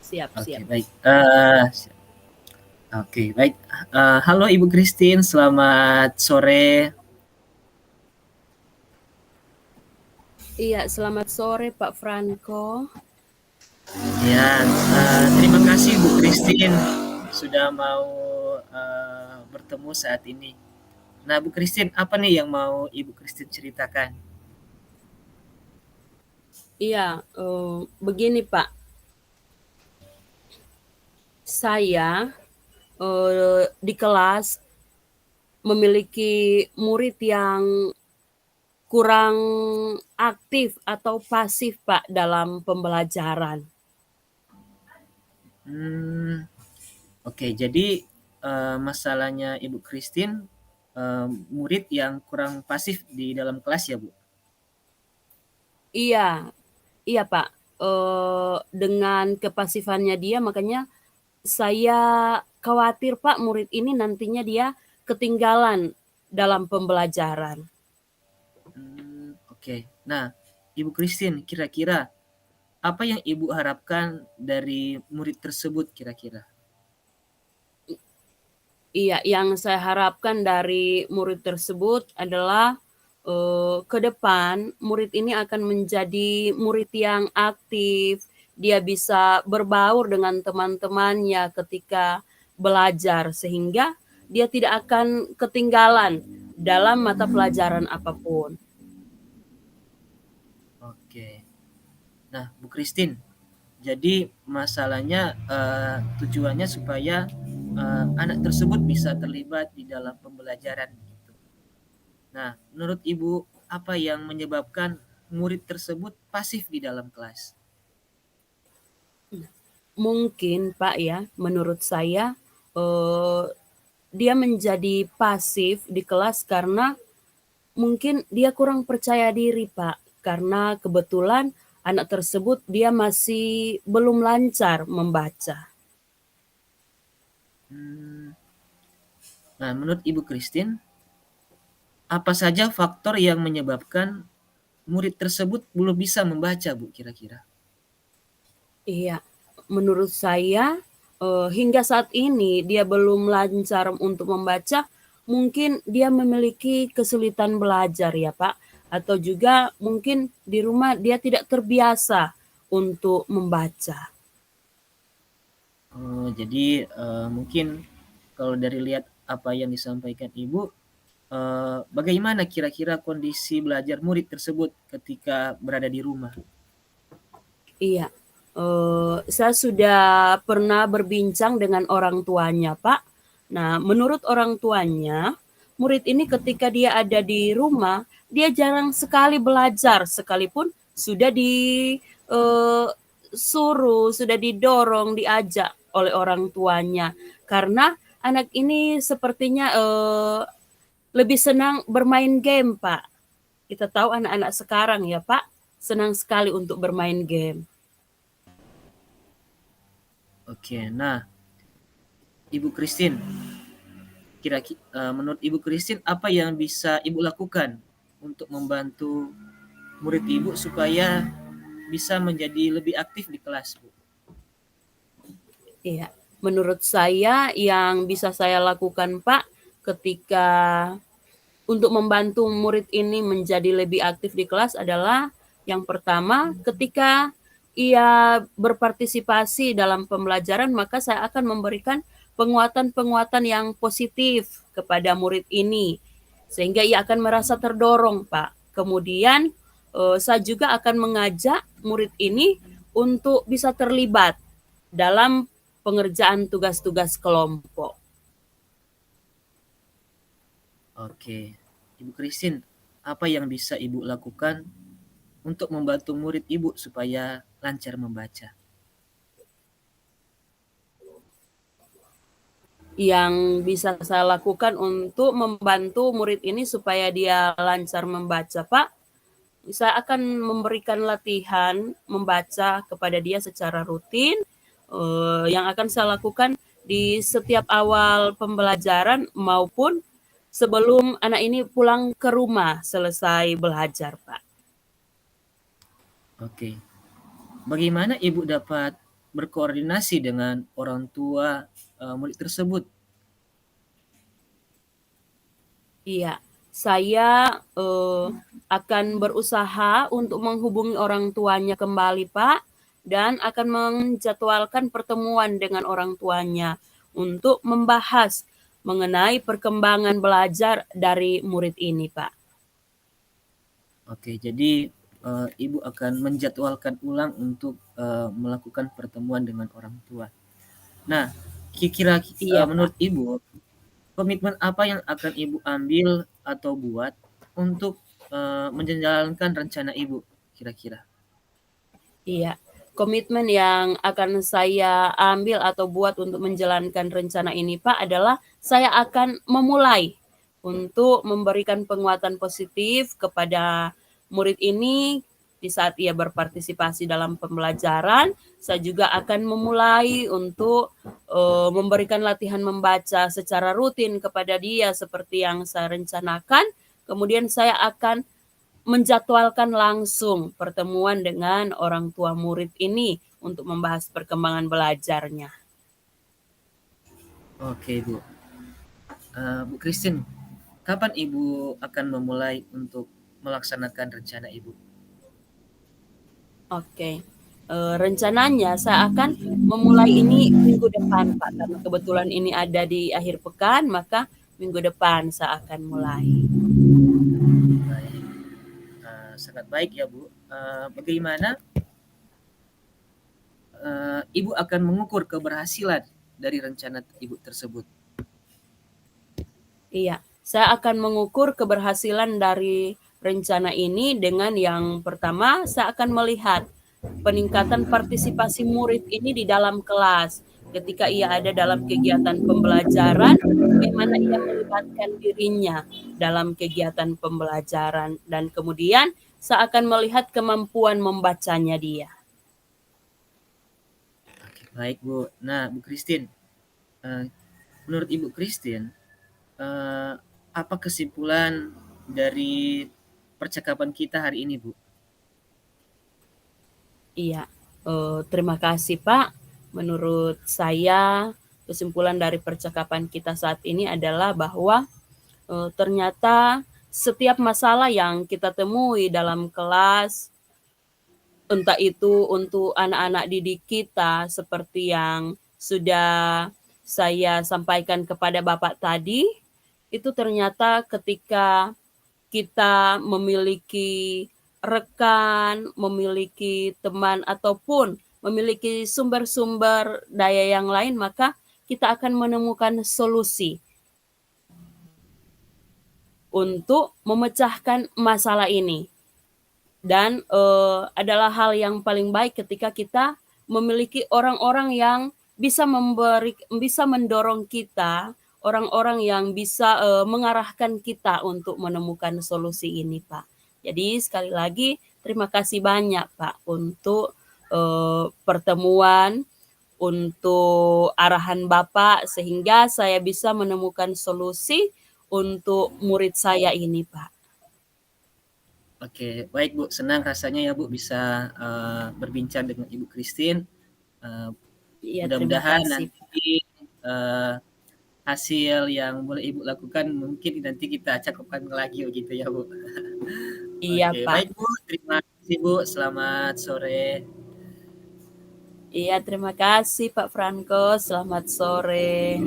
Siap Oke, siap. baik. Oke, baik. Halo Ibu Christine, selamat sore. Iya, selamat sore Pak Franco. Ya, terima kasih Bu Christine sudah mau bertemu saat ini. Nah, Bu Christine, apa nih yang mau Ibu Christine ceritakan? Iya, begini Pak, saya di kelas memiliki murid yang kurang aktif atau pasif Pak dalam pembelajaran. Hmm, oke, jadi masalahnya Ibu Christine murid yang kurang pasif di dalam kelas ya, Bu? Iya, iya Pak. Dengan kepasifannya dia, makanya saya khawatir Pak murid ini nantinya dia ketinggalan dalam pembelajaran. Oke. Nah, Ibu Christine, kira-kira apa yang Ibu harapkan dari murid tersebut kira-kira? Iya, yang saya harapkan dari murid tersebut adalah ke depan murid ini akan menjadi murid yang aktif, dia bisa berbaur dengan teman-temannya ketika belajar sehingga dia tidak akan ketinggalan dalam mata pelajaran apapun. Oke. Nah, Bu Christine, jadi masalahnya tujuannya supaya anak tersebut bisa terlibat di dalam pembelajaran gitu. Nah, menurut Ibu apa yang menyebabkan murid tersebut pasif di dalam kelas? Mungkin Pak ya, menurut saya eh, dia menjadi pasif di kelas karena mungkin dia kurang percaya diri, Pak, karena kebetulan anak tersebut dia masih belum lancar membaca. Hmm, nah, menurut Ibu Christine, apa saja faktor yang menyebabkan murid tersebut belum bisa membaca, Bu, kira-kira? Iya, menurut saya hingga saat ini dia belum lancar untuk membaca, mungkin dia memiliki kesulitan belajar ya, Pak, atau juga mungkin di rumah dia tidak terbiasa untuk membaca. Oh, jadi mungkin kalau dari lihat apa yang disampaikan Ibu, bagaimana kira-kira kondisi belajar murid tersebut ketika berada di rumah? Iya, saya sudah pernah berbincang dengan orang tuanya, Pak. Nah, menurut orang tuanya, murid ini ketika dia ada di rumah, dia jarang sekali belajar, sekalipun sudah disuruh, sudah didorong, diajak oleh orang tuanya. Karena anak ini sepertinya lebih senang bermain game, Pak. Kita tahu anak-anak sekarang ya, Pak, senang sekali untuk bermain game. Oke, nah Ibu Christine, menurut Ibu Christine apa yang bisa Ibu lakukan untuk membantu murid Ibu supaya bisa menjadi lebih aktif di kelas, Bu? Iya, menurut saya yang bisa saya lakukan, Pak, ketika untuk membantu murid ini menjadi lebih aktif di kelas adalah yang pertama, ketika ia berpartisipasi dalam pembelajaran, maka saya akan memberikan penguatan-penguatan yang positif kepada murid ini, sehingga ia akan merasa terdorong, Pak. Kemudian saya juga akan mengajak murid ini untuk bisa terlibat dalam pengerjaan tugas-tugas kelompok. Oke, Ibu Christine, apa yang bisa Ibu lakukan untuk membantu murid Ibu supaya lancar membaca? Yang bisa saya lakukan untuk membantu murid ini supaya dia lancar membaca, Pak, saya akan memberikan latihan membaca kepada dia secara rutin, yang akan saya lakukan di setiap awal pembelajaran maupun sebelum anak ini pulang ke rumah selesai belajar, Pak. Oke, bagaimana Ibu dapat berkoordinasi dengan orang tua, murid tersebut? Iya, saya, akan berusaha untuk menghubungi orang tuanya kembali, Pak, dan akan menjadwalkan pertemuan dengan orang tuanya untuk membahas mengenai perkembangan belajar dari murid ini, Pak. Oke, jadi, Ibu akan menjadwalkan ulang untuk, melakukan pertemuan dengan orang tua. Nah, Iya, Pak. menurut Ibu, komitmen apa yang akan Ibu ambil atau buat untuk, menjalankan rencana Ibu kira-kira? Iya, komitmen yang akan saya ambil atau buat untuk menjalankan rencana ini, Pak, adalah saya akan memulai untuk memberikan penguatan positif kepada murid ini di saat ia berpartisipasi dalam pembelajaran. Saya juga akan memulai untuk memberikan latihan membaca secara rutin kepada dia seperti yang saya rencanakan. Kemudian saya akan menjadwalkan langsung pertemuan dengan orang tua murid ini untuk membahas perkembangan belajarnya. Oke, Bu. Bu Christine, kapan Ibu akan memulai untuk melaksanakan rencana Ibu? Oke, rencananya saya akan memulai ini minggu depan, Pak, karena kebetulan ini ada di akhir pekan, maka minggu depan saya akan mulai. Baik, sangat baik ya, Bu. Bagaimana, Ibu akan mengukur keberhasilan dari rencana Ibu tersebut? Iya, saya akan mengukur keberhasilan dari rencana ini dengan yang pertama, saya akan melihat peningkatan partisipasi murid ini di dalam kelas. Ketika ia ada dalam kegiatan pembelajaran, bagaimana ia melibatkan dirinya dalam kegiatan pembelajaran. Dan kemudian saya akan melihat kemampuan membacanya dia. Oke, baik, Bu. Nah, Bu Christine, menurut Ibu Christine, eee, apa kesimpulan dari percakapan kita hari ini, Bu? Iya, terima kasih, Pak. Menurut saya, kesimpulan dari percakapan kita saat ini adalah bahwa, ternyata setiap masalah yang kita temui dalam kelas, entah itu untuk anak-anak didik kita seperti yang sudah saya sampaikan kepada Bapak tadi, itu ternyata ketika kita memiliki rekan, memiliki teman, ataupun memiliki sumber-sumber daya yang lain, maka kita akan menemukan solusi untuk memecahkan masalah ini. Dan adalah hal yang paling baik ketika kita memiliki orang-orang yang bisa mendorong kita, orang-orang yang bisa mengarahkan kita untuk menemukan solusi ini, Pak. Jadi sekali lagi terima kasih banyak, Pak, untuk pertemuan, untuk arahan Bapak sehingga saya bisa menemukan solusi untuk murid saya ini, Pak. Oke, baik, Bu. Senang rasanya ya, Bu, bisa, berbincang dengan Ibu Christine. Eee, Iya, terima Mudah-mudahan kasih. nanti, eee, hasil yang boleh Ibu lakukan mungkin nanti kita cakupkan lagi begitu ya, Bu. Iya, Oke, Pak. baik, Bu. Terima kasih, Bu. Selamat sore. Iya, terima kasih Pak Franco. Selamat sore.